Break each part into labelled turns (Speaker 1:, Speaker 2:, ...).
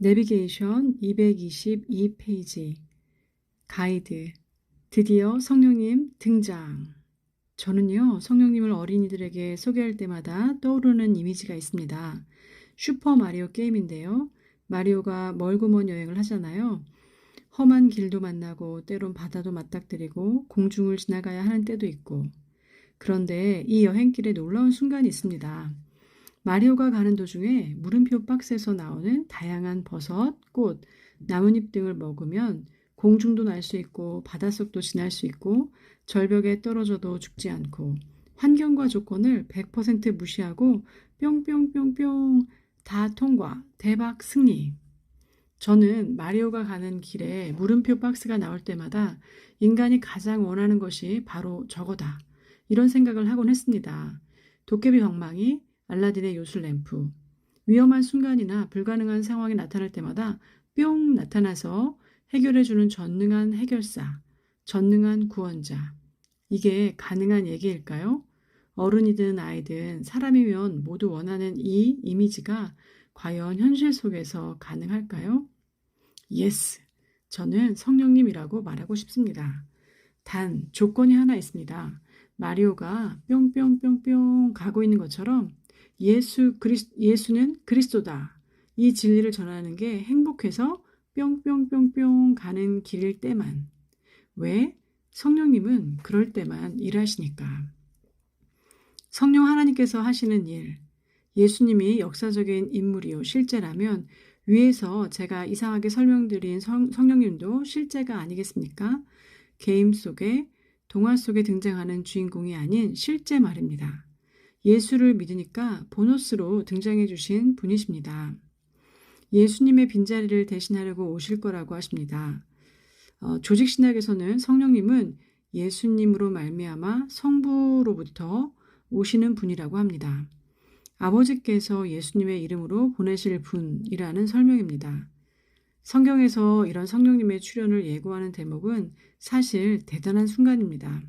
Speaker 1: 내비게이션 222페이지 가이드 드디어 성령님 등장. 저는요, 성령님을 어린이들에게 소개할 때마다 떠오르는 이미지가 있습니다. 슈퍼 마리오 게임인데요. 마리오가 멀고 먼 여행을 하잖아요. 험한 길도 만나고 때론 바다도 맞닥뜨리고 공중을 지나가야 하는 때도 있고. 그런데 이 여행길에 놀라운 순간이 있습니다. 마리오가 가는 도중에 물음표 박스에서 나오는 다양한 버섯, 꽃, 나뭇잎 등을 먹으면 공중도 날 수 있고 바닷속도 지날 수 있고 절벽에 떨어져도 죽지 않고 환경과 조건을 100% 무시하고 뿅뿅뿅뿅 다 통과, 대박 승리. 저는 마리오가 가는 길에 물음표 박스가 나올 때마다 인간이 가장 원하는 것이 바로 저거다. 이런 생각을 하곤 했습니다. 도깨비 방망이, 알라딘의 요술램프. 위험한 순간이나 불가능한 상황이 나타날 때마다 뿅 나타나서 해결해주는 전능한 해결사, 전능한 구원자. 이게 가능한 얘기일까요? 어른이든 아이든 사람이면 모두 원하는 이 이미지가 과연 현실 속에서 가능할까요? 예스! 저는 성령님이라고 말하고 싶습니다. 단 조건이 하나 있습니다. 마리오가 뿅뿅뿅뿅 가고 있는 것처럼 예수는 그리스도다. 이 진리를 전하는 게 행복해서 뿅뿅뿅뿅 가는 길일 때만. 왜? 성령님은 그럴 때만 일하시니까. 성령 하나님께서 하시는 일, 예수님이 역사적인 인물이요 실제라면 위에서 제가 이상하게 설명드린 성령님도 실제가 아니겠습니까? 게임 속에, 동화 속에 등장하는 주인공이 아닌 실제 말입니다. 예수를 믿으니까 보너스로 등장해 주신 분이십니다. 예수님의 빈자리를 대신하려고 오실 거라고 하십니다. 조직신학에서는 성령님은 예수님으로 말미암아 성부로부터 오시는 분이라고 합니다. 아버지께서 예수님의 이름으로 보내실 분이라는 설명입니다. 성경에서 이런 성령님의 출현을 예고하는 대목은 사실 대단한 순간입니다.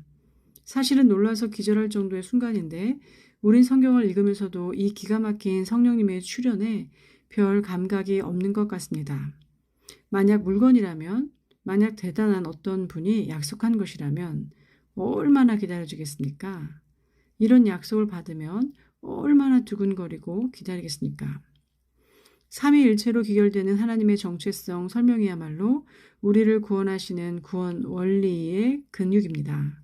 Speaker 1: 사실은 놀라서 기절할 정도의 순간인데 우린 성경을 읽으면서도 이 기가 막힌 성령님의 출현에 별 감각이 없는 것 같습니다. 만약 물건이라면, 만약 대단한 어떤 분이 약속한 것이라면 얼마나 기다려주겠습니까? 이런 약속을 받으면 얼마나 두근거리고 기다리겠습니까? 삼위일체로 귀결되는 하나님의 정체성 설명이야말로 우리를 구원하시는 구원 원리의 근육입니다.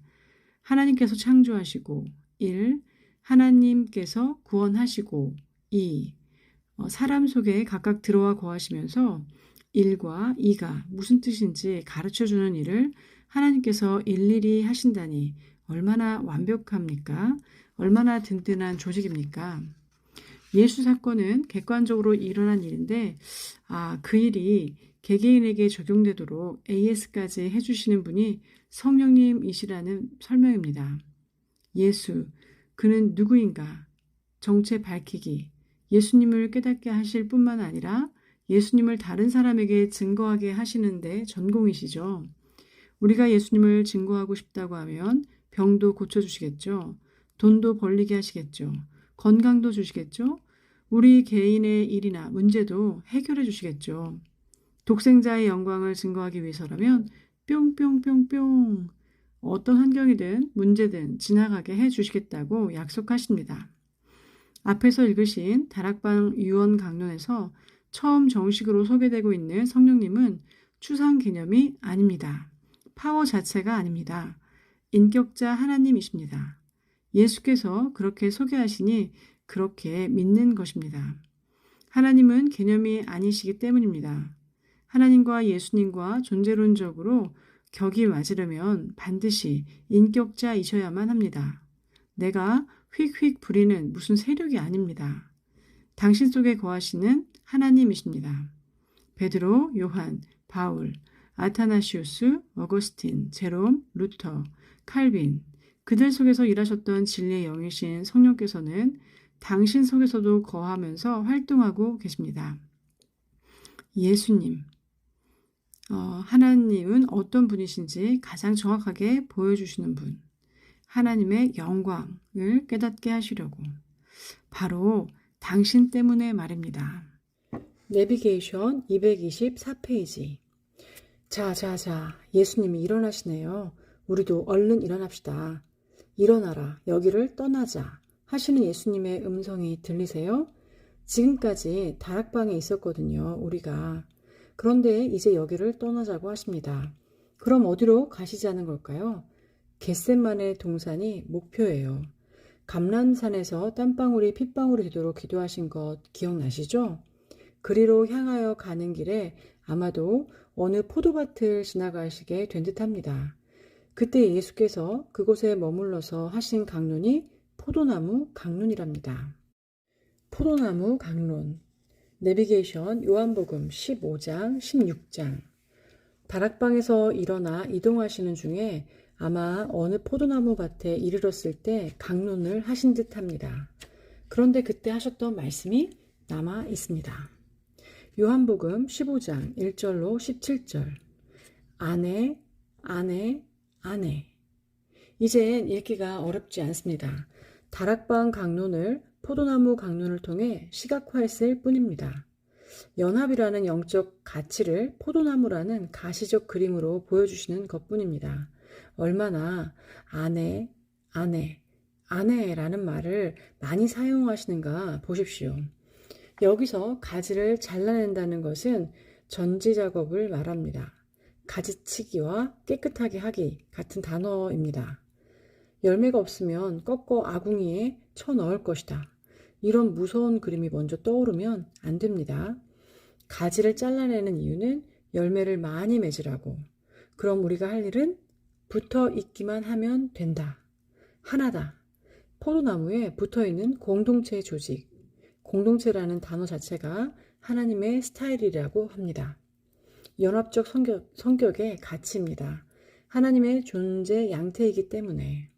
Speaker 1: 하나님께서 창조하시고 1. 하나님께서 구원하시고 2. 사람 속에 각각 들어와 거하시면서 1과 2가 무슨 뜻인지 가르쳐주는 일을 하나님께서 일일이 하신다니 얼마나 완벽합니까? 얼마나 든든한 조직입니까? 예수 사건은 객관적으로 일어난 일인데 그 일이 개개인에게 적용되도록 AS까지 해주시는 분이 성령님이시라는 설명입니다. 예수, 그는 누구인가? 정체 밝히기, 예수님을 깨닫게 하실 뿐만 아니라 예수님을 다른 사람에게 증거하게 하시는데 전공이시죠. 우리가 예수님을 증거하고 싶다고 하면 병도 고쳐주시겠죠. 돈도 벌리게 하시겠죠. 건강도 주시겠죠. 우리 개인의 일이나 문제도 해결해 주시겠죠. 독생자의 영광을 증거하기 위해서라면 뿅뿅뿅뿅 어떤 환경이든 문제든 지나가게 해 주시겠다고 약속하십니다. 앞에서 읽으신 다락방 유언 강론에서 처음 정식으로 소개되고 있는 성령님은 추상 개념이 아닙니다. 파워 자체가 아닙니다. 인격자 하나님이십니다. 예수께서 그렇게 소개하시니 그렇게 믿는 것입니다. 하나님은 개념이 아니시기 때문입니다. 하나님과 예수님과 존재론적으로 격이 맞으려면 반드시 인격자이셔야만 합니다. 내가 휙휙 부리는 무슨 세력이 아닙니다. 당신 속에 거하시는 하나님이십니다. 베드로, 요한, 바울, 아타나시우스, 어거스틴, 제롬, 루터, 칼빈, 그들 속에서 일하셨던 진리의 영이신 성령께서는 당신 속에서도 거하면서 활동하고 계십니다. 예수님, 하나님은 어떤 분이신지 가장 정확하게 보여주시는 분, 하나님의 영광을 깨닫게 하시려고 바로 당신 때문에 말입니다. 내비게이션 224페이지. 자, 예수님이 일어나시네요. 우리도 얼른 일어납시다. 일어나라, 여기를 떠나자 하시는 예수님의 음성이 들리세요? 지금까지 다락방에 있었거든요, 우리가. 그런데 이제 여기를 떠나자고 하십니다. 그럼 어디로 가시자는 걸까요? 겟셋만의 동산이 목표예요. 감람산에서 땀방울이 핏방울이 되도록 기도하신 것 기억나시죠? 그리로 향하여 가는 길에 아마도 어느 포도밭을 지나가시게 된 듯합니다. 그때 예수께서 그곳에 머물러서 하신 강론이 포도나무 강론이랍니다. 포도나무 강론. 내비게이션 요한복음 15장, 16장. 다락방에서 일어나 이동하시는 중에 아마 어느 포도나무 밭에 이르렀을 때 강론을 하신 듯합니다. 그런데 그때 하셨던 말씀이 남아 있습니다. 요한복음 15장 1절로 17절. 아내, 아내, 아내. 이젠 읽기가 어렵지 않습니다. 다락방 강론을 포도나무 강론을 통해 시각화했을 뿐입니다. 연합이라는 영적 가치를 포도나무라는 가시적 그림으로 보여주시는 것뿐입니다. 얼마나 아내, 아내, 아내라는 말을 많이 사용하시는가 보십시오. 여기서 가지를 잘라낸다는 것은 전지 작업을 말합니다. 가지치기와 깨끗하게 하기 같은 단어입니다. 열매가 없으면 꺾어 아궁이에 쳐넣을 것이다. 이런 무서운 그림이 먼저 떠오르면 안 됩니다. 가지를 잘라내는 이유는 열매를 많이 맺으라고. 그럼 우리가 할 일은 붙어 있기만 하면 된다. 하나다. 포도나무에 붙어 있는 공동체 조직. 공동체라는 단어 자체가 하나님의 스타일이라고 합니다. 연합적 성격의 가치입니다. 하나님의 존재 양태이기 때문에.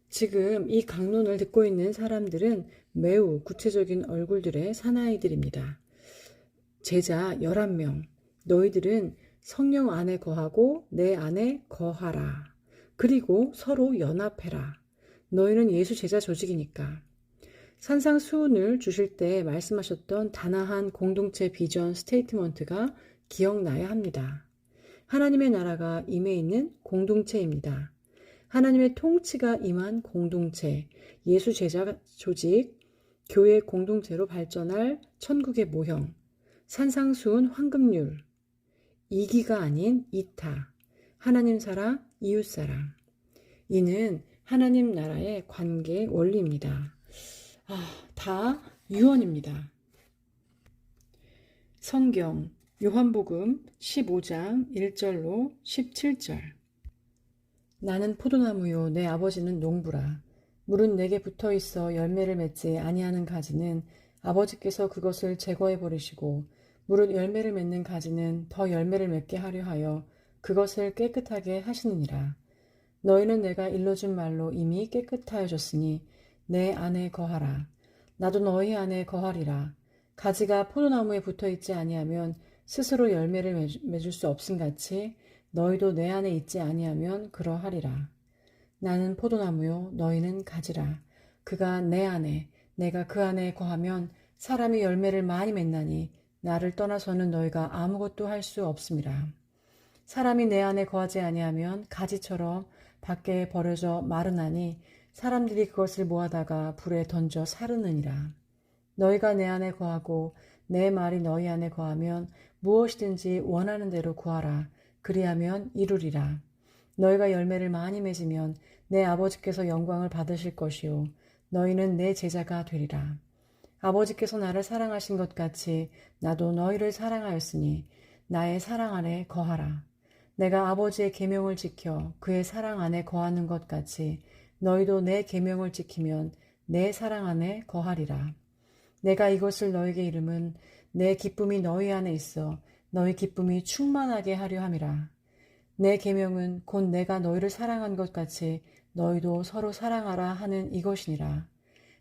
Speaker 1: 지금 이 강론을 듣고 있는 사람들은 매우 구체적인 얼굴들의 사나이들입니다. 제자 11명, 너희들은 성령 안에 거하고 내 안에 거하라. 그리고 서로 연합해라. 너희는 예수 제자 조직이니까. 산상수훈을 주실 때 말씀하셨던 단아한 공동체 비전 스테이트먼트가 기억나야 합니다. 하나님의 나라가 임해 있는 공동체입니다. 하나님의 통치가 임한 공동체, 예수 제자 조직, 교회 공동체로 발전할 천국의 모형, 산상수훈 황금률, 이기가 아닌 이타, 하나님 사랑, 이웃 사랑. 이는 하나님 나라의 관계 원리입니다. 다 유언입니다. 성경 요한복음 15장 1절로 17절. 나는 포도나무요 내 아버지는 농부라. 물은 내게 붙어 있어 열매를 맺지 아니하는 가지는 아버지께서 그것을 제거해 버리시고 물은 열매를 맺는 가지는 더 열매를 맺게 하려 하여 그것을 깨끗하게 하시느니라. 너희는 내가 일러준 말로 이미 깨끗하여졌으니 내 안에 거하라. 나도 너희 안에 거하리라. 가지가 포도나무에 붙어 있지 아니하면 스스로 열매를 맺을 수 없음같이 너희도 내 안에 있지 아니하면 그러하리라. 나는 포도나무요 너희는 가지라. 그가 내 안에 내가 그 안에 거하면 사람이 열매를 많이 맺나니 나를 떠나서는 너희가 아무것도 할 수 없음이라. 사람이 내 안에 거하지 아니하면 가지처럼 밖에 버려져 마르나니 사람들이 그것을 모아다가 불에 던져 사르느니라. 너희가 내 안에 거하고 내 말이 너희 안에 거하면 무엇이든지 원하는 대로 구하라. 그리하면 이루리라. 너희가 열매를 많이 맺으면 내 아버지께서 영광을 받으실 것이요 너희는 내 제자가 되리라. 아버지께서 나를 사랑하신 것 같이 나도 너희를 사랑하였으니 나의 사랑 안에 거하라. 내가 아버지의 계명을 지켜 그의 사랑 안에 거하는 것 같이 너희도 내 계명을 지키면 내 사랑 안에 거하리라. 내가 이것을 너에게 이름은 내 기쁨이 너희 안에 있어 너희 기쁨이 충만하게 하려 함이라. 내 계명은 곧 내가 너희를 사랑한 것 같이 너희도 서로 사랑하라 하는 이것이니라.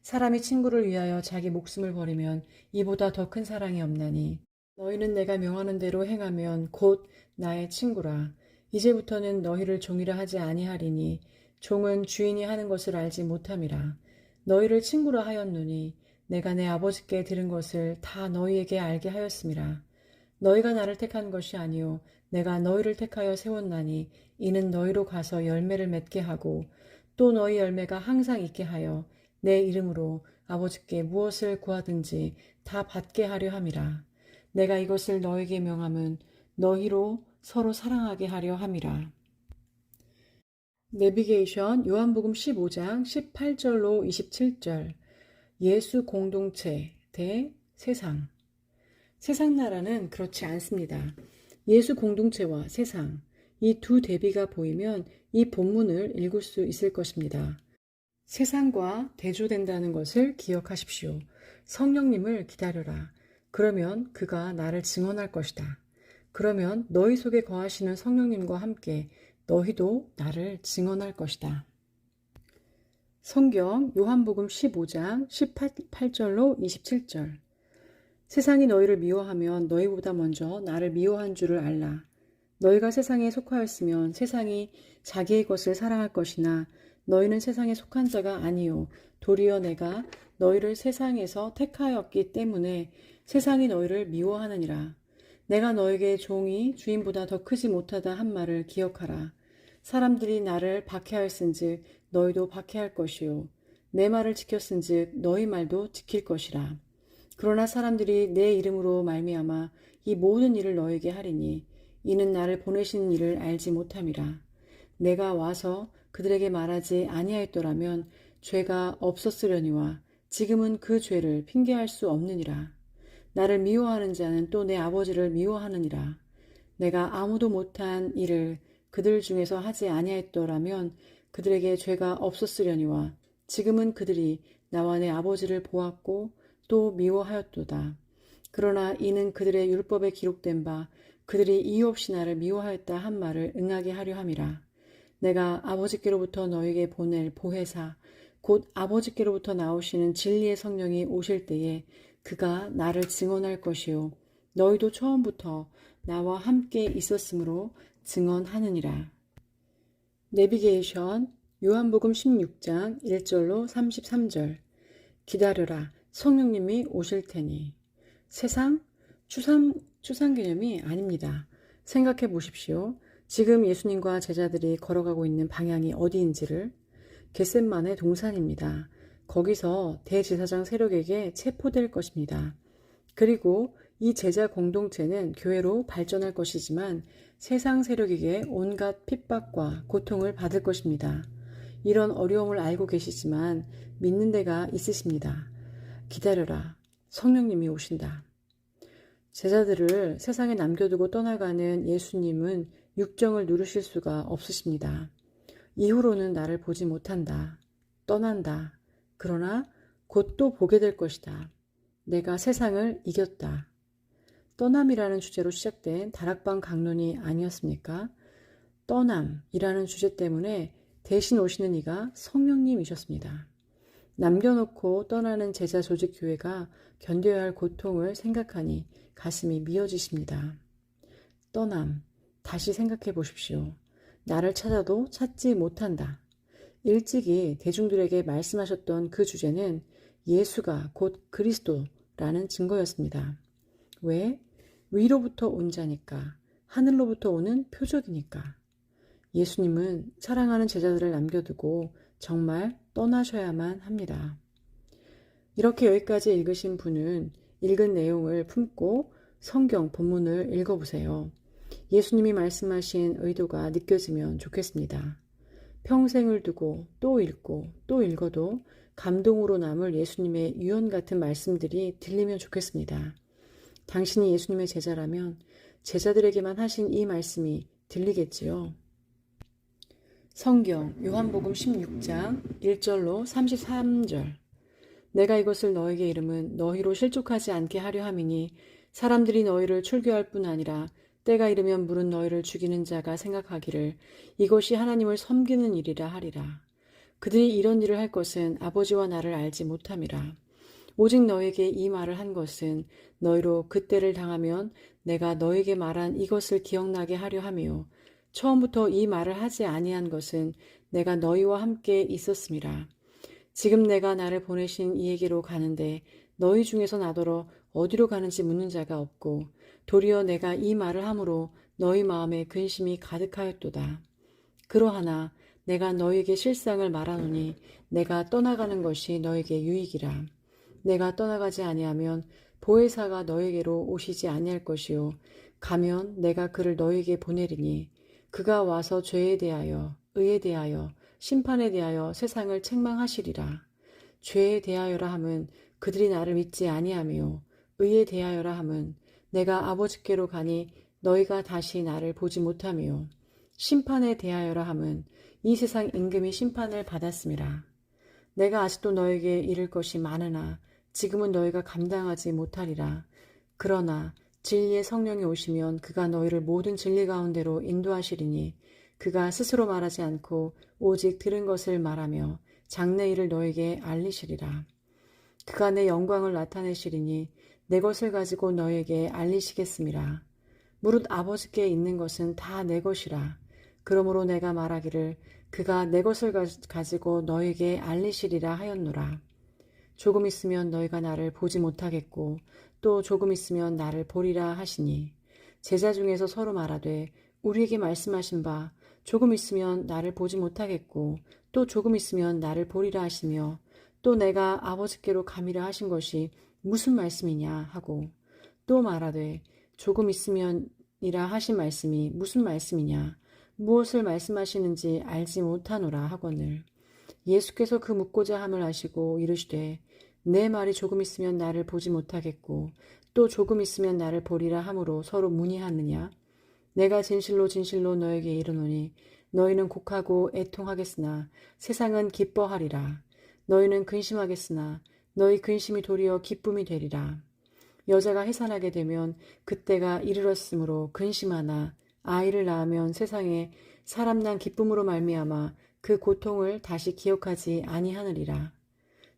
Speaker 1: 사람이 친구를 위하여 자기 목숨을 버리면 이보다 더 큰 사랑이 없나니 너희는 내가 명하는 대로 행하면 곧 나의 친구라. 이제부터는 너희를 종이라 하지 아니하리니 종은 주인이 하는 것을 알지 못함이라. 너희를 친구라 하였노니 내가 내 아버지께 들은 것을 다 너희에게 알게 하였음이라. 너희가 나를 택한 것이 아니요 내가 너희를 택하여 세웠나니 이는 너희로 가서 열매를 맺게 하고 또 너희 열매가 항상 있게 하여 내 이름으로 아버지께 무엇을 구하든지 다 받게 하려 함이라. 내가 이것을 너희에게 명함은 너희로 서로 사랑하게 하려 함이라. 내비게이션 요한복음 15장 18절로 27절. 예수 공동체 대 세상. 세상 나라는 그렇지 않습니다. 예수 공동체와 세상, 이 두 대비가 보이면 이 본문을 읽을 수 있을 것입니다. 세상과 대조된다는 것을 기억하십시오. 성령님을 기다려라. 그러면 그가 나를 증언할 것이다. 그러면 너희 속에 거하시는 성령님과 함께 너희도 나를 증언할 것이다. 성경 요한복음 15장 18절로 27절. 세상이 너희를 미워하면 너희보다 먼저 나를 미워한 줄을 알라. 너희가 세상에 속하였으면 세상이 자기의 것을 사랑할 것이나 너희는 세상에 속한 자가 아니요 도리어 내가 너희를 세상에서 택하였기 때문에 세상이 너희를 미워하느니라. 내가 너에게 종이 주인보다 더 크지 못하다 한 말을 기억하라. 사람들이 나를 박해하였은즉 너희도 박해할 것이요 내 말을 지켰은즉 너희 말도 지킬 것이라. 그러나 사람들이 내 이름으로 말미암아 이 모든 일을 너에게 하리니 이는 나를 보내신 이를 알지 못함이라. 내가 와서 그들에게 말하지 아니하였더라면 죄가 없었으려니와 지금은 그 죄를 핑계할 수 없느니라. 나를 미워하는 자는 또 내 아버지를 미워하느니라. 내가 아무도 못한 일을 그들 중에서 하지 아니하였더라면 그들에게 죄가 없었으려니와 지금은 그들이 나와 내 아버지를 보았고 또 미워하였도다. 그러나 이는 그들의 율법에 기록된 바 그들이 이유 없이 나를 미워하였다 한 말을 응하게 하려 함이라. 내가 아버지께로부터 너에게 보낼 보혜사 곧 아버지께로부터 나오시는 진리의 성령이 오실 때에 그가 나를 증언할 것이요 너희도 처음부터 나와 함께 있었으므로 증언하느니라. 내비게이션 요한복음 16장 1절로 33절. 기다려라 성령님이 오실 테니. 세상 추상 개념이 아닙니다. 생각해 보십시오. 지금 예수님과 제자들이 걸어가고 있는 방향이 어디인지를. 겟셋만의 동산입니다. 거기서 대제사장 세력에게 체포될 것입니다. 그리고 이 제자 공동체는 교회로 발전할 것이지만 세상 세력에게 온갖 핍박과 고통을 받을 것입니다. 이런 어려움을 알고 계시지만 믿는 데가 있으십니다. 기다려라. 성령님이 오신다. 제자들을 세상에 남겨두고 떠나가는 예수님은 육정을 누르실 수가 없으십니다. 이후로는 나를 보지 못한다. 떠난다. 그러나 곧 또 보게 될 것이다. 내가 세상을 이겼다. 떠남이라는 주제로 시작된 다락방 강론이 아니었습니까? 떠남이라는 주제 때문에 대신 오시는 이가 성령님이셨습니다. 남겨놓고 떠나는 제자 조직 교회가 견뎌야 할 고통을 생각하니 가슴이 미어지십니다. 떠남, 다시 생각해 보십시오. 나를 찾아도 찾지 못한다. 일찍이 대중들에게 말씀하셨던 그 주제는 예수가 곧 그리스도라는 증거였습니다. 왜? 위로부터 온 자니까, 하늘로부터 오는 표적이니까. 예수님은 사랑하는 제자들을 남겨두고 정말 떠나셔야만 합니다. 이렇게 여기까지 읽으신 분은 읽은 내용을 품고 성경 본문을 읽어보세요. 예수님이 말씀하신 의도가 느껴지면 좋겠습니다. 평생을 두고 또 읽고 또 읽어도 감동으로 남을 예수님의 유언 같은 말씀들이 들리면 좋겠습니다. 당신이 예수님의 제자라면 제자들에게만 하신 이 말씀이 들리겠지요. 성경 요한복음 16장 1절로 33절. 내가 이것을 너에게 이름은 너희로 실족하지 않게 하려 함이니 사람들이 너희를 출교할 뿐 아니라 때가 이르면 물은 너희를 죽이는 자가 생각하기를 이것이 하나님을 섬기는 일이라 하리라. 그들이 이런 일을 할 것은 아버지와 나를 알지 못함이라. 오직 너에게 이 말을 한 것은 너희로 그때를 당하면 내가 너에게 말한 이것을 기억나게 하려 함이요 처음부터 이 말을 하지 아니한 것은 내가 너희와 함께 있었음이라. 지금 내가 나를 보내신 이에게로 가는데 너희 중에서 나더러 어디로 가는지 묻는 자가 없고 도리어 내가 이 말을 함으로 너희 마음에 근심이 가득하였도다. 그러하나 내가 너희에게 실상을 말하노니 내가 떠나가는 것이 너에게 유익이라. 내가 떠나가지 아니하면 보혜사가 너에게로 오시지 아니할 것이요 가면 내가 그를 너에게 보내리니 그가 와서 죄에 대하여 의에 대하여 심판에 대하여 세상을 책망하시리라. 죄에 대하여라 함은 그들이 나를 믿지 아니하며 의에 대하여라 함은 내가 아버지께로 가니 너희가 다시 나를 보지 못하며 심판에 대하여라 함은 이 세상 임금이 심판을 받았음이라. 내가 아직도 너에게 이를 것이 많으나 지금은 너희가 감당하지 못하리라. 그러나 진리의 성령이 오시면 그가 너희를 모든 진리 가운데로 인도하시리니 그가 스스로 말하지 않고 오직 들은 것을 말하며 장래 일을 너에게 알리시리라. 그가 내 영광을 나타내시리니 내 것을 가지고 너에게 알리시겠음이라. 무릇 아버지께 있는 것은 다 내 것이라. 그러므로 내가 말하기를 그가 내 것을 가지고 너에게 알리시리라 하였노라. 조금 있으면 너희가 나를 보지 못하겠고 또 조금 있으면 나를 보리라 하시니 제자 중에서 서로 말하되 우리에게 말씀하신 바 조금 있으면 나를 보지 못하겠고 또 조금 있으면 나를 보리라 하시며 또 내가 아버지께로 감이라 하신 것이 무슨 말씀이냐 하고 또 말하되 조금 있으면이라 하신 말씀이 무슨 말씀이냐 무엇을 말씀하시는지 알지 못하노라 하거늘 예수께서 그 묻고자 함을 아시고 이르시되 내 말이 조금 있으면 나를 보지 못하겠고 또 조금 있으면 나를 보리라 함으로 서로 문의하느냐 내가 진실로 진실로 너에게 이르노니 너희는 곡하고 애통하겠으나 세상은 기뻐하리라. 너희는 근심하겠으나 너희 근심이 도리어 기쁨이 되리라. 여자가 해산하게 되면 그때가 이르렀으므로 근심하나 아이를 낳으면 세상에 사람 난 기쁨으로 말미암아 그 고통을 다시 기억하지 아니하느리라.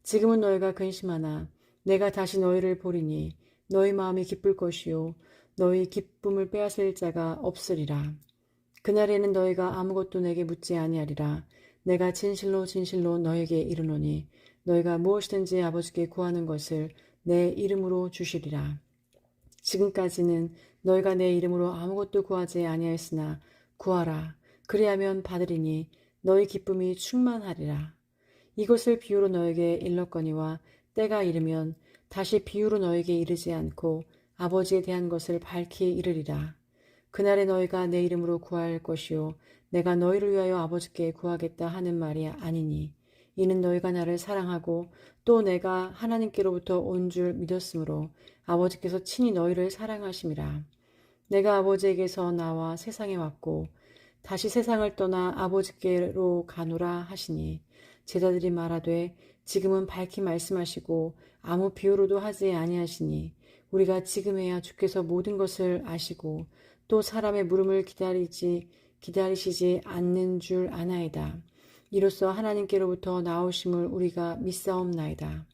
Speaker 1: 지금은 너희가 근심하나 내가 다시 너희를 보리니 너희 마음이 기쁠 것이요 너희 기쁨을 빼앗을 자가 없으리라. 그날에는 너희가 아무것도 내게 묻지 아니하리라. 내가 진실로 진실로 너에게 이르노니 너희가 무엇이든지 아버지께 구하는 것을 내 이름으로 주시리라. 지금까지는 너희가 내 이름으로 아무것도 구하지 아니하였으나 구하라. 그리하면 받으리니 너희 기쁨이 충만하리라. 이것을 비유로 너에게 일렀거니와 때가 이르면 다시 비유로 너에게 이르지 않고 아버지에 대한 것을 밝히 이르리라. 그날에 너희가 내 이름으로 구할 것이요 내가 너희를 위하여 아버지께 구하겠다 하는 말이 아니니 이는 너희가 나를 사랑하고 또 내가 하나님께로부터 온 줄 믿었으므로 아버지께서 친히 너희를 사랑하심이라. 내가 아버지에게서 나와 세상에 왔고 다시 세상을 떠나 아버지께로 가노라 하시니 제자들이 말하되 지금은 밝히 말씀하시고 아무 비유로도 하지 아니하시니 우리가 지금에야 주께서 모든 것을 아시고 또 사람의 물음을 기다리시지 않는 줄 아나이다. 이로써 하나님께로부터 나오심을 우리가 믿사옵나이다.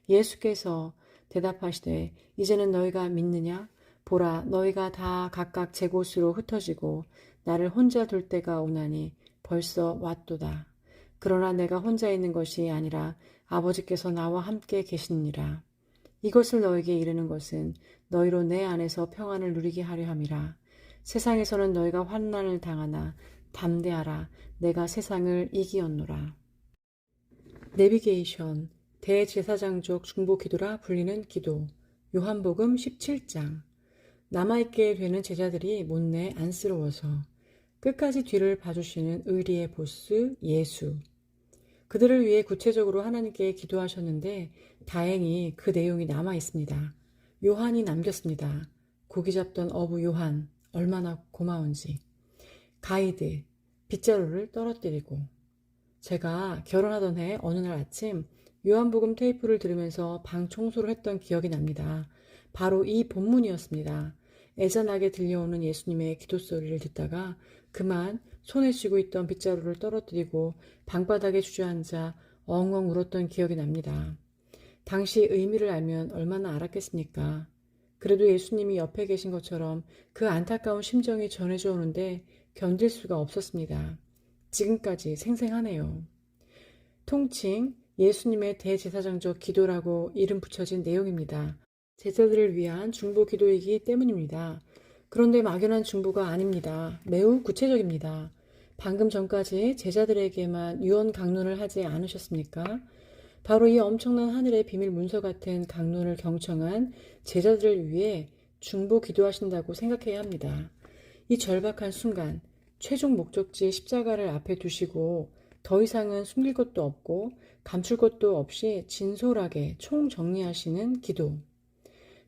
Speaker 1: 예수께서 대답하시되 이제는 너희가 믿느냐? 보라 너희가 다 각각 제 곳으로 흩어지고 나를 혼자 둘 때가 오나니 벌써 왔도다. 그러나 내가 혼자 있는 것이 아니라 아버지께서 나와 함께 계시니라. 이것을 너에게 이르는 것은 너희로 내 안에서 평안을 누리게 하려 함이라. 세상에서는 너희가 환난을 당하나 담대하라. 내가 세상을 이기었노라. 내비게이션 대제사장적 중보기도라 불리는 기도 요한복음 17장 남아있게 되는 제자들이 못내 안쓰러워서 끝까지 뒤를 봐주시는 의리의 보스 예수 그들을 위해 구체적으로 하나님께 기도하셨는데 다행히 그 내용이 남아있습니다. 요한이 남겼습니다. 고기 잡던 어부 요한 얼마나 고마운지 가이드 빗자루를 떨어뜨리고 제가 결혼하던 해 어느 날 아침 요한복음 테이프를 들으면서 방 청소를 했던 기억이 납니다. 바로 이 본문이었습니다. 애잔하게 들려오는 예수님의 기도 소리를 듣다가 그만 손에 쥐고 있던 빗자루를 떨어뜨리고 방바닥에 주저앉아 엉엉 울었던 기억이 납니다. 당시 의미를 알면 얼마나 알았겠습니까? 그래도 예수님이 옆에 계신 것처럼 그 안타까운 심정이 전해져 오는데 견딜 수가 없었습니다. 지금까지 생생하네요. 통칭 예수님의 대제사장적 기도라고 이름 붙여진 내용입니다. 제자들을 위한 중보 기도이기 때문입니다. 그런데 막연한 중보가 아닙니다. 매우 구체적입니다. 방금 전까지 제자들에게만 유언 강론을 하지 않으셨습니까? 바로 이 엄청난 하늘의 비밀 문서 같은 강론을 경청한 제자들을 위해 중보 기도하신다고 생각해야 합니다. 이 절박한 순간 최종 목적지 십자가를 앞에 두시고 더 이상은 숨길 것도 없고 감출 것도 없이 진솔하게 총정리하시는 기도.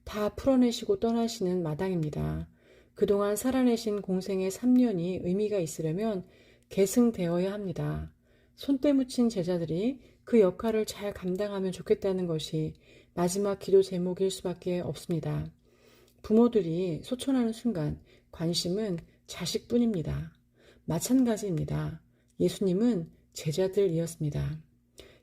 Speaker 1: 다 풀어내시고 떠나시는 마당입니다. 그동안 살아내신 공생의 3년이 의미가 있으려면 계승되어야 합니다. 손때 묻힌 제자들이 그 역할을 잘 감당하면 좋겠다는 것이 마지막 기도 제목일 수밖에 없습니다. 부모들이 소천하는 순간 관심은 자식뿐입니다. 마찬가지입니다. 예수님은 제자들이었습니다.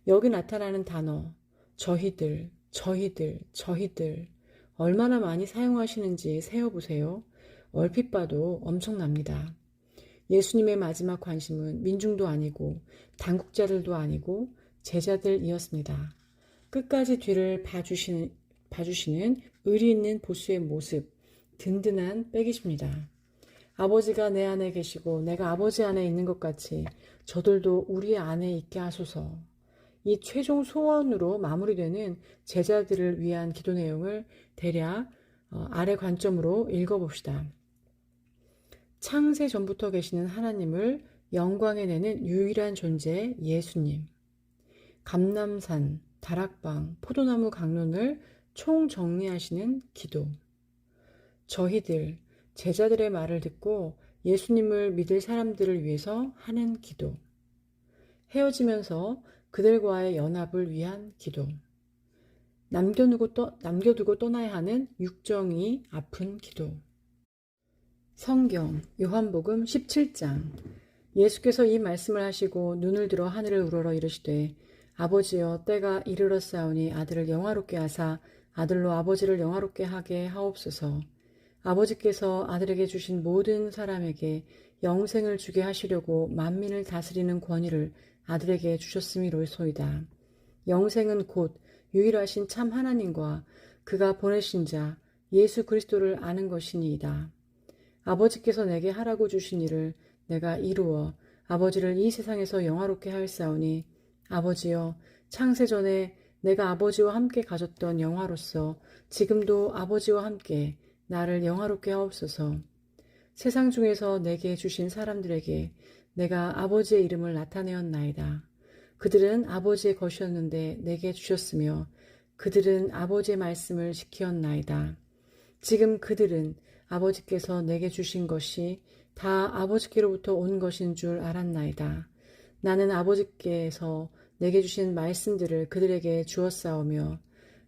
Speaker 1: 여기 나타나는 단어, 저희들, 저희들, 저희들 얼마나 많이 사용하시는지 세어보세요. 얼핏 봐도 엄청납니다. 예수님의 마지막 관심은 민중도 아니고 당국자들도 아니고 제자들이었습니다. 끝까지 뒤를 봐주시는 의리 있는 보수의 모습, 든든한 백이십니다. 아버지가 내 안에 계시고 내가 아버지 안에 있는 것 같이 저들도 우리 안에 있게 하소서. 이 최종 소원으로 마무리되는 제자들을 위한 기도 내용을 대략 아래 관점으로 읽어봅시다. 창세 전부터 계시는 하나님을 영광에 내는 유일한 존재 예수님. 감람산, 다락방, 포도나무 강론을 총정리하시는 기도. 저희들, 제자들의 말을 듣고 예수님을 믿을 사람들을 위해서 하는 기도. 헤어지면서 그들과의 연합을 위한 기도. 남겨두고 떠나야 하는 육정이 아픈 기도. 성경 요한복음 17장. 예수께서 이 말씀을 하시고 눈을 들어 하늘을 우러러 이르시되 아버지여 때가 이르렀사오니 아들을 영화롭게 하사 아들로 아버지를 영화롭게 하게 하옵소서. 아버지께서 아들에게 주신 모든 사람에게 영생을 주게 하시려고 만민을 다스리는 권위를 아들에게 주셨음이로소이다. 영생은 곧 유일하신 참 하나님과 그가 보내신 자 예수 그리스도를 아는 것이니이다. 아버지께서 내게 하라고 주신 일을 내가 이루어 아버지를 이 세상에서 영화롭게 하였사오니 아버지여 창세전에 내가 아버지와 함께 가졌던 영화로서 지금도 아버지와 함께 나를 영화롭게 하옵소서. 세상 중에서 내게 주신 사람들에게 내가 아버지의 이름을 나타내었나이다. 그들은 아버지의 것이었는데 내게 주셨으며 그들은 아버지의 말씀을 지키었나이다. 지금 그들은 아버지께서 내게 주신 것이 다 아버지께로부터 온 것인 줄 알았나이다. 나는 아버지께서 내게 주신 말씀들을 그들에게 주었사오며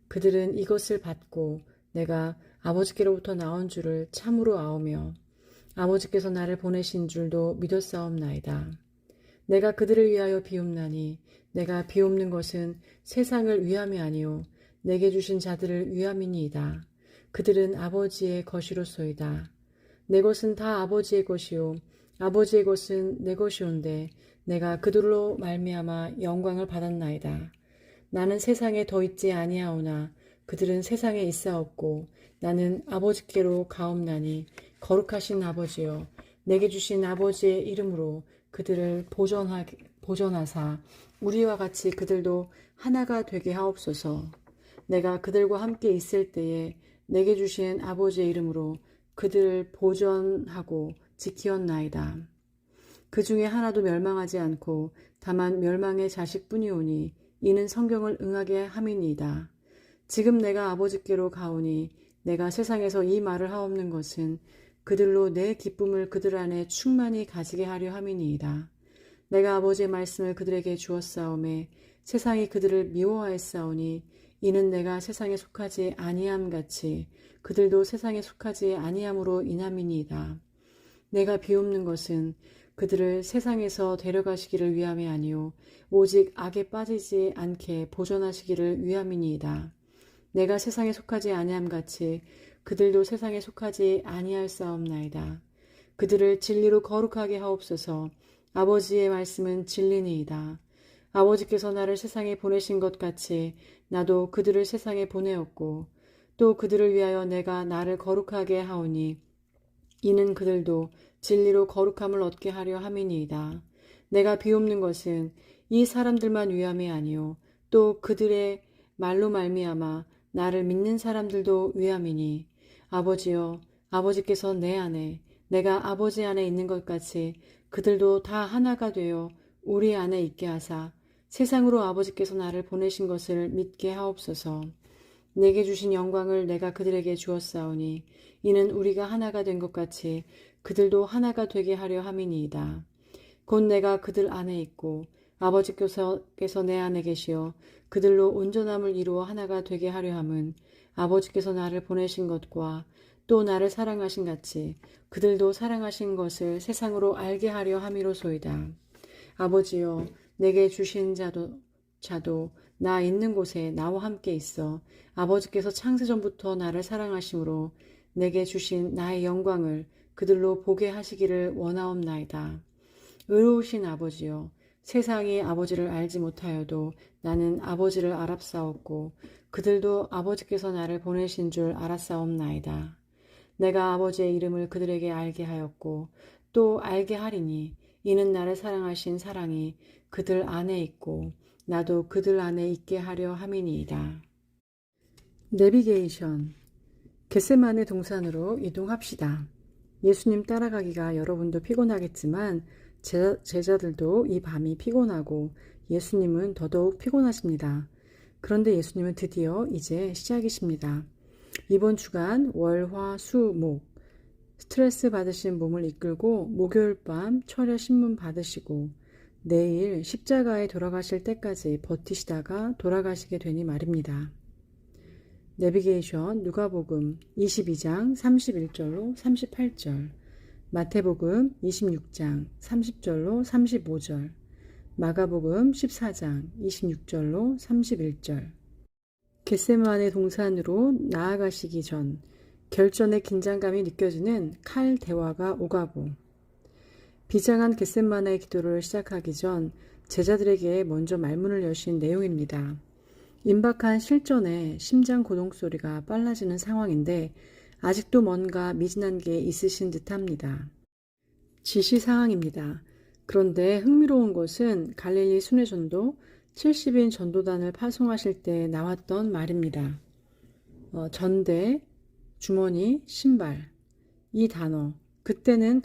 Speaker 1: 그들은 이것을 받고 내가 아버지께로부터 나온 줄을 참으로 아오며 아버지께서 나를 보내신 줄도 믿었사옵나이다. 내가 그들을 위하여 비옵나니 내가 비옵는 것은 세상을 위함이 아니요 내게 주신 자들을 위함이니이다. 그들은 아버지의 것이로소이다. 내 것은 다 아버지의 것이요 아버지의 것은 내 것이온데 내가 그들로 말미암아 영광을 받았나이다. 나는 세상에 더 있지 아니하오나 그들은 세상에 있사옵고 나는 아버지께로 가옵나니 거룩하신 아버지여 내게 주신 아버지의 이름으로 그들을 보존하사 우리와 같이 그들도 하나가 되게 하옵소서. 내가 그들과 함께 있을 때에 내게 주신 아버지의 이름으로 그들을 보존하고 지키었나이다. 그 중에 하나도 멸망하지 않고 다만 멸망의 자식뿐이오니 이는 성경을 응하게 함이니이다. 지금 내가 아버지께로 가오니 내가 세상에서 이 말을 하옵는 것은 그들로 내 기쁨을 그들 안에 충만히 가지게 하려 함이니이다. 내가 아버지의 말씀을 그들에게 주었사오매 세상이 그들을 미워하였사오니 이는 내가 세상에 속하지 아니함 같이 그들도 세상에 속하지 아니함으로 인함이니이다. 내가 비옵는 것은 그들을 세상에서 데려가시기를 위함이 아니요 오직 악에 빠지지 않게 보존하시기를 위함이니이다. 내가 세상에 속하지 아니함 같이 그들도 세상에 속하지 아니할사옵나이다. 그들을 진리로 거룩하게 하옵소서. 아버지의 말씀은 진리니이다. 아버지께서 나를 세상에 보내신 것 같이 나도 그들을 세상에 보내었고 또 그들을 위하여 내가 나를 거룩하게 하오니 이는 그들도 진리로 거룩함을 얻게 하려 함이니이다. 내가 비옵는 것은 이 사람들만 위함이 아니요 또 그들의 말로 말미암아 나를 믿는 사람들도 위함이니 아버지여 아버지께서 내 안에 내가 아버지 안에 있는 것 같이 그들도 다 하나가 되어 우리 안에 있게 하사 세상으로 아버지께서 나를 보내신 것을 믿게 하옵소서. 내게 주신 영광을 내가 그들에게 주었사오니 이는 우리가 하나가 된 것 같이 그들도 하나가 되게 하려 함이니이다. 곧 내가 그들 안에 있고 아버지께서 내 안에 계시어 그들로 온전함을 이루어 하나가 되게 하려 함은 아버지께서 나를 보내신 것과 또 나를 사랑하신 같이 그들도 사랑하신 것을 세상으로 알게 하려 함이로소이다. 아버지여 내게 주신 자도 나 있는 곳에 나와 함께 있어 아버지께서 창세전부터 나를 사랑하심으로 내게 주신 나의 영광을 그들로 보게 하시기를 원하옵나이다. 의로우신 아버지여 세상이 아버지를 알지 못하여도 나는 아버지를 알았사옵고 그들도 아버지께서 나를 보내신 줄 알았사옵나이다. 내가 아버지의 이름을 그들에게 알게 하였고 또 알게 하리니 이는 나를 사랑하신 사랑이 그들 안에 있고 나도 그들 안에 있게 하려 함이니이다. 내비게이션 겟세마네 동산으로 이동합시다. 예수님 따라가기가 여러분도 피곤하겠지만 제자들도 이 밤이 피곤하고 예수님은 더더욱 피곤하십니다. 그런데 예수님은 드디어 이제 시작이십니다. 이번 주간 월, 화, 수, 목 스트레스 받으신 몸을 이끌고 목요일 밤 철야 신문 받으시고 내일 십자가에 돌아가실 때까지 버티시다가 돌아가시게 되니 말입니다. 내비게이션 누가복음 22장 31절로 38절, 마태복음 26장 30절로 35절, 마가복음 14장 26절로 31절. 겟세마네 동산으로 나아가시기 전 결전의 긴장감이 느껴지는 칼 대화가 오가고 비장한 겟세마네 기도를 시작하기 전 제자들에게 먼저 말문을 여신 내용입니다. 임박한 실전에 심장 고동 소리가 빨라지는 상황인데 아직도 뭔가 미진한 게 있으신 듯합니다. 지시사항입니다. 그런데 흥미로운 것은 갈릴리 순회전도 70인 전도단을 파송하실 때 나왔던 말입니다. 전대, 주머니, 신발 이 단어 그때는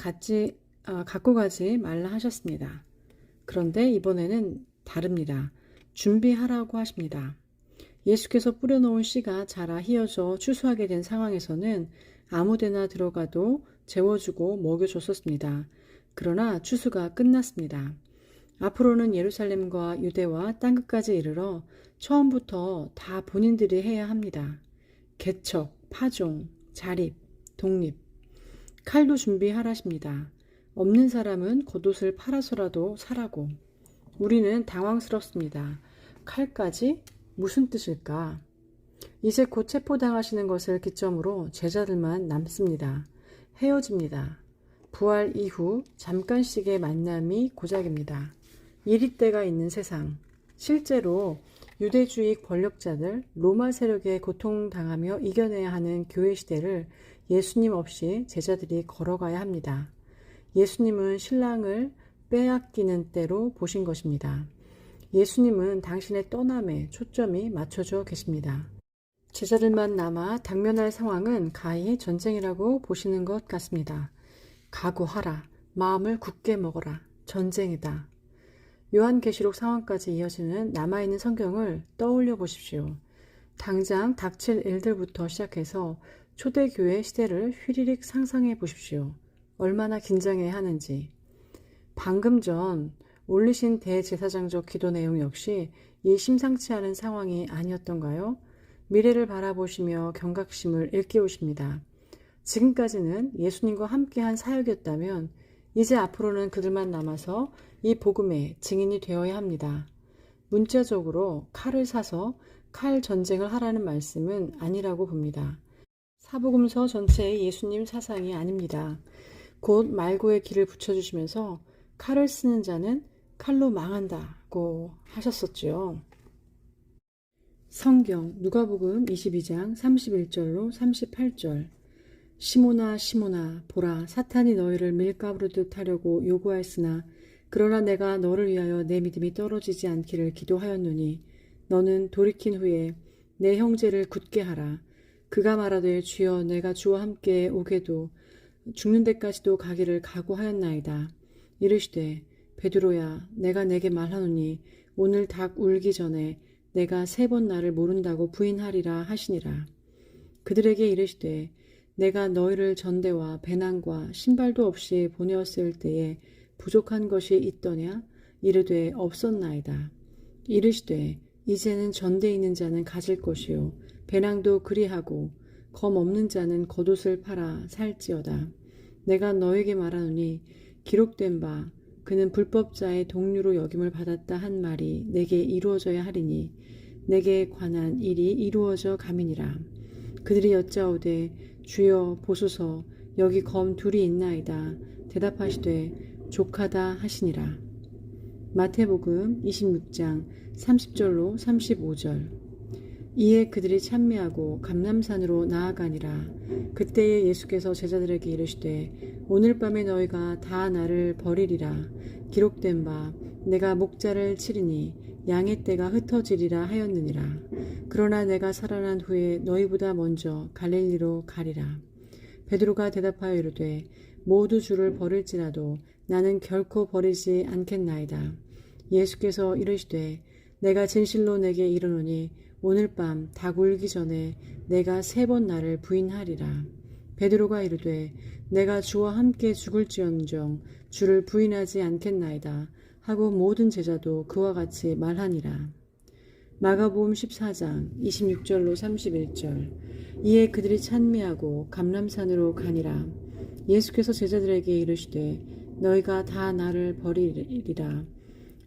Speaker 1: 갖고 가지 말라 하셨습니다. 그런데 이번에는 다릅니다. 준비하라고 하십니다. 예수께서 뿌려놓은 씨가 자라 휘어져 추수하게 된 상황에서는 아무데나 들어가도 재워주고 먹여줬었습니다. 그러나 추수가 끝났습니다. 앞으로는 예루살렘과 유대와 땅끝까지 이르러 처음부터 다 본인들이 해야 합니다. 개척, 파종, 자립, 독립, 칼도 준비하라십니다. 없는 사람은 겉옷을 팔아서라도 사라고. 우리는 당황스럽습니다. 칼까지? 무슨 뜻일까? 이제 곧 체포당하시는 것을 기점으로 제자들만 남습니다. 헤어집니다. 부활 이후 잠깐씩의 만남이 고작입니다. 이리때가 있는 세상. 실제로 유대주의 권력자들, 로마 세력에 고통당하며 이겨내야 하는 교회 시대를 예수님 없이 제자들이 걸어가야 합니다. 예수님은 신랑을 빼앗기는 때로 보신 것입니다. 예수님은 당신의 떠남에 초점이 맞춰져 계십니다. 제자들만 남아 당면할 상황은 가히 전쟁이라고 보시는 것 같습니다. 각오하라. 마음을 굳게 먹어라. 전쟁이다. 요한계시록 상황까지 이어지는 남아있는 성경을 떠올려 보십시오. 당장 닥칠 일들부터 시작해서 초대교회 시대를 휘리릭 상상해 보십시오. 얼마나 긴장해야 하는지. 방금 전 올리신 대제사장적 기도 내용 역시 이 심상치 않은 상황이 아니었던가요? 미래를 바라보시며 경각심을 일깨우십니다. 지금까지는 예수님과 함께한 사역이었다면 이제 앞으로는 그들만 남아서 이 복음의 증인이 되어야 합니다. 문자적으로 칼을 사서 칼 전쟁을 하라는 말씀은 아니라고 봅니다. 사복음서 전체의 예수님 사상이 아닙니다. 곧 말고의 길을 붙여주시면서 칼을 쓰는 자는 칼로 망한다고 하셨다고 하셨었죠. 성경 누가복음 22장 31절로 38절. 시몬아 시몬아 보라 사탄이 너희를 밀가부르듯 하려고 요구하였으나 그러나 내가 너를 위하여 내 믿음이 떨어지지 않기를 기도하였노니 너는 돌이킨 후에 내 형제를 굳게 하라. 그가 말하되 주여 내가 주와 함께 오게도 죽는 데까지도 가기를 각오하였나이다. 이르시되 베드로야 내가 내게 말하노니 오늘 닭 울기 전에 내가 3번 나를 모른다고 부인하리라 하시니라. 그들에게 이르시되 내가 너희를 전대와 배낭과 신발도 없이 보내었을 때에 부족한 것이 있더냐? 이르되 없었나이다. 이르시되 이제는 전대 있는 자는 가질 것이요 배낭도 그리하고 검 없는 자는 겉옷을 팔아 살지어다. 내가 너에게 말하노니 기록된 바 그는 불법자의 동류로 여김을 받았다 한 말이 내게 이루어져야 하리니 내게 관한 일이 이루어져 가미니라. 그들이 여짜오되 주여 보소서 여기 검 둘이 있나이다. 대답하시되 족하다 하시니라. 마태복음 26장 30절로 35절. 이에 그들이 찬미하고 감람산으로 나아가니라. 그때에 예수께서 제자들에게 이르시되 오늘 밤에 너희가 다 나를 버리리라. 기록된 바 내가 목자를 치리니 양의 떼가 흩어지리라 하였느니라. 그러나 내가 살아난 후에 너희보다 먼저 갈릴리로 가리라. 베드로가 대답하여 이르되 모두 주를 버릴지라도 나는 결코 버리지 않겠나이다. 예수께서 이르시되 내가 진실로 내게 이르노니 오늘 밤 닭 울기 전에 내가 3번 나를 부인하리라. 베드로가 이르되 내가 주와 함께 죽을지언정 주를 부인하지 않겠나이다 하고 모든 제자도 그와 같이 말하니라. 마가복음 14장 26절로 31절. 이에 그들이 찬미하고 감람산으로 가니라. 예수께서 제자들에게 이르시되 너희가 다 나를 버리리라.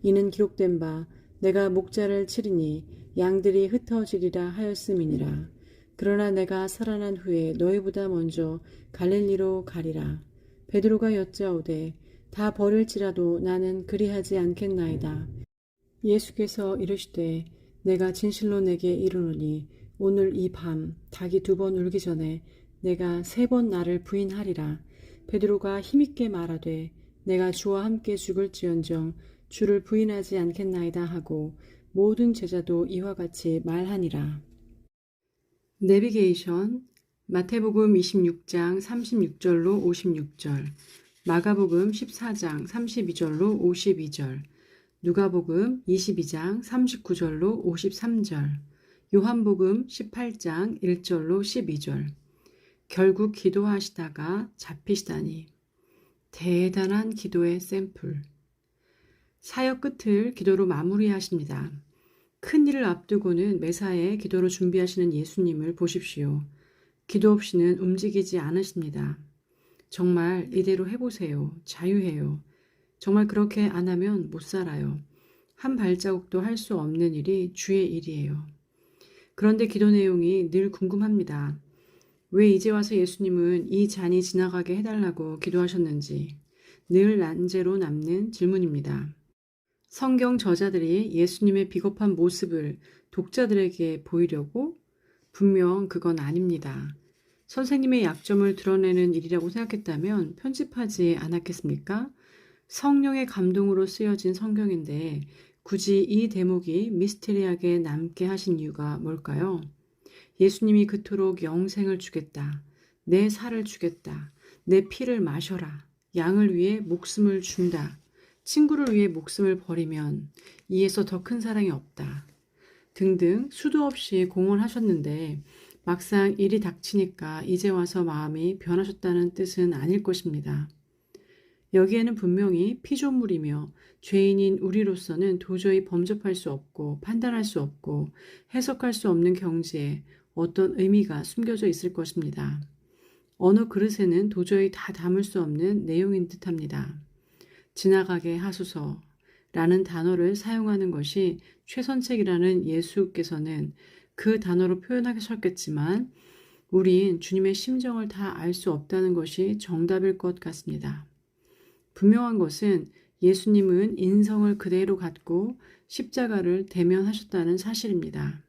Speaker 1: 이는 기록된 바 내가 목자를 치리니 양들이 흩어지리라 하였음이니라. 그러나 내가 살아난 후에 너희보다 먼저 갈릴리로 가리라. 베드로가 여짜오되 다 버릴지라도 나는 그리하지 않겠나이다. 예수께서 이르시되 내가 진실로 내게 이르노니 오늘 이 밤 닭이 2번 울기 전에 내가 3번 나를 부인하리라. 베드로가 힘있게 말하되 내가 주와 함께 죽을지언정 주를 부인하지 않겠나이다 하고 모든 제자도 이와 같이 말하니라. 내비게이션 마태복음 26장 36절로 56절, 마가복음 14장 32절로 52절, 누가복음 22장 39절로 53절, 요한복음 18장 1절로 12절. 결국 기도하시다가 잡히시다니. 대단한 기도의 샘플. 사역 끝을 기도로 마무리하십니다. 큰 일을 앞두고는 매사에 기도로 준비하시는 예수님을 보십시오. 기도 없이는 움직이지 않으십니다. 정말 이대로 해보세요. 자유해요. 정말 그렇게 안 하면 못 살아요. 한 발자국도 할 수 없는 일이 주의 일이에요. 그런데 기도 내용이 늘 궁금합니다. 왜 이제 와서 예수님은 이 잔이 지나가게 해달라고 기도하셨는지 늘 난제로 남는 질문입니다. 성경 저자들이 예수님의 비겁한 모습을 독자들에게 보이려고? 분명 그건 아닙니다. 선생님의 약점을 드러내는 일이라고 생각했다면 편집하지 않았겠습니까? 성령의 감동으로 쓰여진 성경인데 굳이 이 대목이 미스테리하게 남게 하신 이유가 뭘까요? 예수님이 그토록 영생을 주겠다. 내 살을 주겠다. 내 피를 마셔라. 양을 위해 목숨을 준다. 친구를 위해 목숨을 버리면 이에서 더 큰 사랑이 없다. 등등 수도 없이 공언하셨는데 막상 일이 닥치니까 이제 와서 마음이 변하셨다는 뜻은 아닐 것입니다. 여기에는 분명히 피조물이며 죄인인 우리로서는 도저히 범접할 수 없고 판단할 수 없고 해석할 수 없는 경지에 어떤 의미가 숨겨져 있을 것입니다. 어느 그릇에는 도저히 다 담을 수 없는 내용인 듯합니다. 지나가게 하소서라는 단어를 사용하는 것이 최선책이라는 예수께서는 그 단어로 표현하셨겠지만 우린 주님의 심정을 다 알 수 없다는 것이 정답일 것 같습니다. 분명한 것은 예수님은 인성을 그대로 갖고 십자가를 대면하셨다는 사실입니다.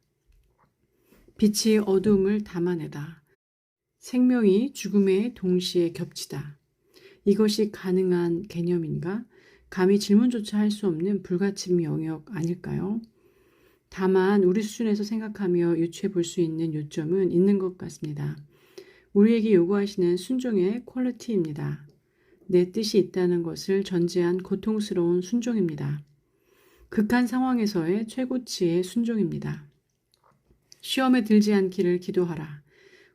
Speaker 1: 빛이 어두움을 담아내다. 생명이 죽음에 동시에 겹치다. 이것이 가능한 개념인가? 감히 질문조차 할 수 없는 불가침 영역 아닐까요? 다만 우리 수준에서 생각하며 유추해 볼 수 있는 요점은 있는 것 같습니다. 우리에게 요구하시는 순종의 퀄리티입니다. 내 뜻이 있다는 것을 전제한 고통스러운 순종입니다. 극한 상황에서의 최고치의 순종입니다. 시험에 들지 않기를 기도하라.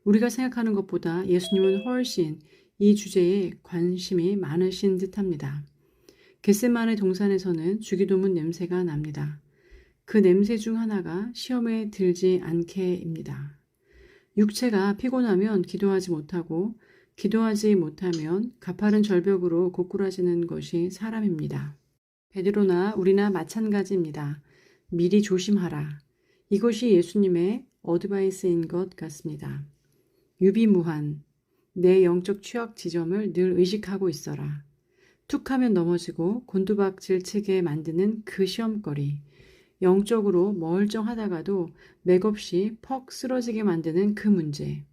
Speaker 1: 우리가 생각하는 것보다 예수님은 훨씬 이 주제에 관심이 많으신 듯합니다. 겟세마네 동산에서는 주기도문 냄새가 납니다. 그 냄새 중 하나가 시험에 들지 않게입니다. 육체가 피곤하면 기도하지 못하고 기도하지 못하면 가파른 절벽으로 고꾸라지는 것이 사람입니다. 베드로나 우리나 마찬가지입니다. 미리 조심하라. 이것이 예수님의 어드바이스인 것 같습니다. 유비무한, 내 영적 취약 지점을 늘 의식하고 있어라. 툭하면 넘어지고 곤두박질 치게 만드는 그 시험거리, 영적으로 멀쩡하다가도 맥없이 퍽 쓰러지게 만드는 그 문제,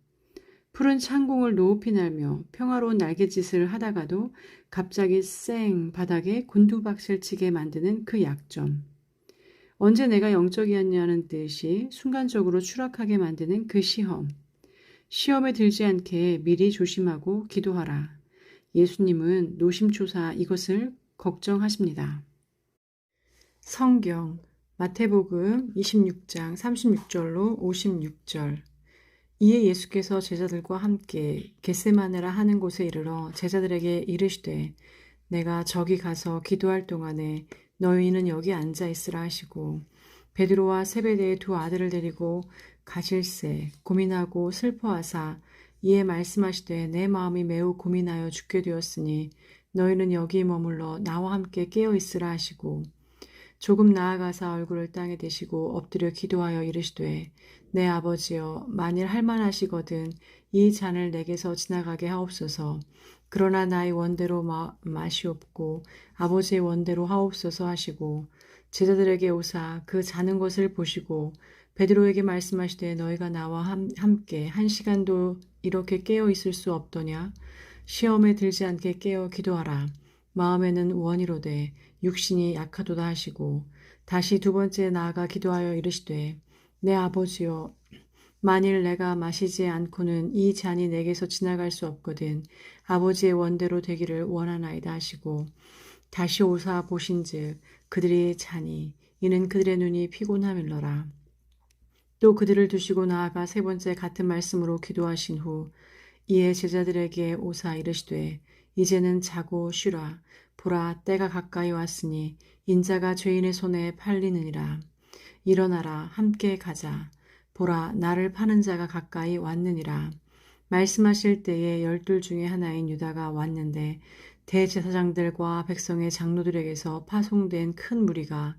Speaker 1: 푸른 창공을 높이 날며 평화로운 날갯짓을 하다가도 갑자기 쌩 바닥에 곤두박질 치게 만드는 그 약점, 언제 내가 영적이었냐는 듯이 순간적으로 추락하게 만드는 그 시험, 시험에 들지 않게 미리 조심하고 기도하라. 예수님은 노심초사 이것을 걱정하십니다. 성경 마태복음 26장 36절로 56절. 이에 예수께서 제자들과 함께 겟세마네라 하는 곳에 이르러 제자들에게 이르시되 내가 저기 가서 기도할 동안에 너희는 여기 앉아 있으라 하시고 베드로와 세베대의 두 아들을 데리고 가실새 고민하고 슬퍼하사 이에 말씀하시되 내 마음이 매우 고민하여 죽게 되었으니 너희는 여기 머물러 나와 함께 깨어 있으라 하시고 조금 나아가사 얼굴을 땅에 대시고 엎드려 기도하여 이르시되 내 아버지여 만일 할만하시거든 이 잔을 내게서 지나가게 하옵소서. 그러나 나의 원대로 마시옵고 아버지의 원대로 하옵소서 하시고 제자들에게 오사 그 자는 것을 보시고 베드로에게 말씀하시되 너희가 나와 함께 한 시간도 이렇게 깨어 있을 수 없더냐? 시험에 들지 않게 깨어 기도하라. 마음에는 원이로되 육신이 약하도다 하시고 다시 두 번째 나아가 기도하여 이르시되 내 아버지여 만일 내가 마시지 않고는 이 잔이 내게서 지나갈 수 없거든 아버지의 원대로 되기를 원하나이다 하시고 다시 오사 보신즉 그들이 자니 이는 그들의 눈이 피곤함일러라. 또 그들을 두시고 나아가 세 번째 같은 말씀으로 기도하신 후 이에 제자들에게 오사 이르시되 이제는 자고 쉬라. 보라 때가 가까이 왔으니 인자가 죄인의 손에 팔리느니라. 일어나라 함께 가자. 보라 나를 파는 자가 가까이 왔느니라. 말씀하실 때에 12 중에 하나인 유다가 왔는데 대제사장들과 백성의 장로들에게서 파송된 큰 무리가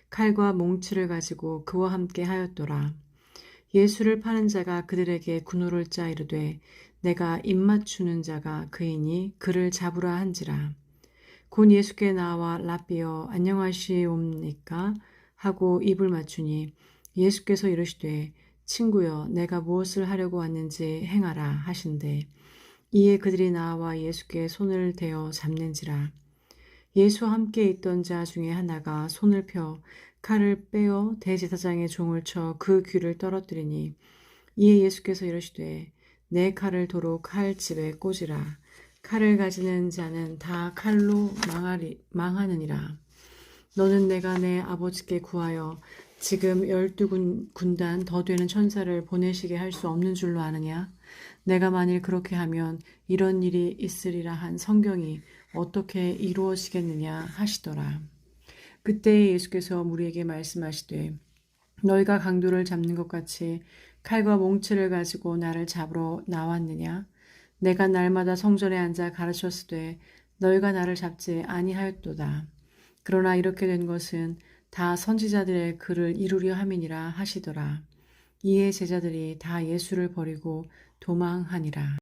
Speaker 1: 칼과 몽치를 가지고 그와 함께 하였더라. 예수를 파는 자가 그들에게 군호를 짜 이르되 내가 입맞추는 자가 그이니 그를 잡으라 한지라. 곧 예수께 나와 랍비여 안녕하시옵니까 하고 입을 맞추니 예수께서 이르시되 친구여 내가 무엇을 하려고 왔는지 행하라 하신대. 이에 그들이 나와 예수께 손을 대어 잡는지라. 예수와 함께 있던 자 중에 하나가 손을 펴 칼을 빼어 대제사장의 종을 쳐 그 귀를 떨어뜨리니 이에 예수께서 이르시되 내 칼을 도로 칼집에 꽂으라. 칼을 가지는 자는 다 칼로 망하느니라. 너는 내가 내 아버지께 구하여 지금 12군단 더 되는 천사를 보내시게 할 수 없는 줄로 아느냐? 내가 만일 그렇게 하면 이런 일이 있으리라 한 성경이 어떻게 이루어지겠느냐 하시더라. 그때 예수께서 무리에게 말씀하시되 너희가 강도를 잡는 것 같이 칼과 몽치를 가지고 나를 잡으러 나왔느냐? 내가 날마다 성전에 앉아 가르쳤으되 너희가 나를 잡지 아니하였도다. 그러나 이렇게 된 것은 다 선지자들의 글을 이루려 함이니라 하시더라. 이에 제자들이 다 예수를 버리고 도망하니라.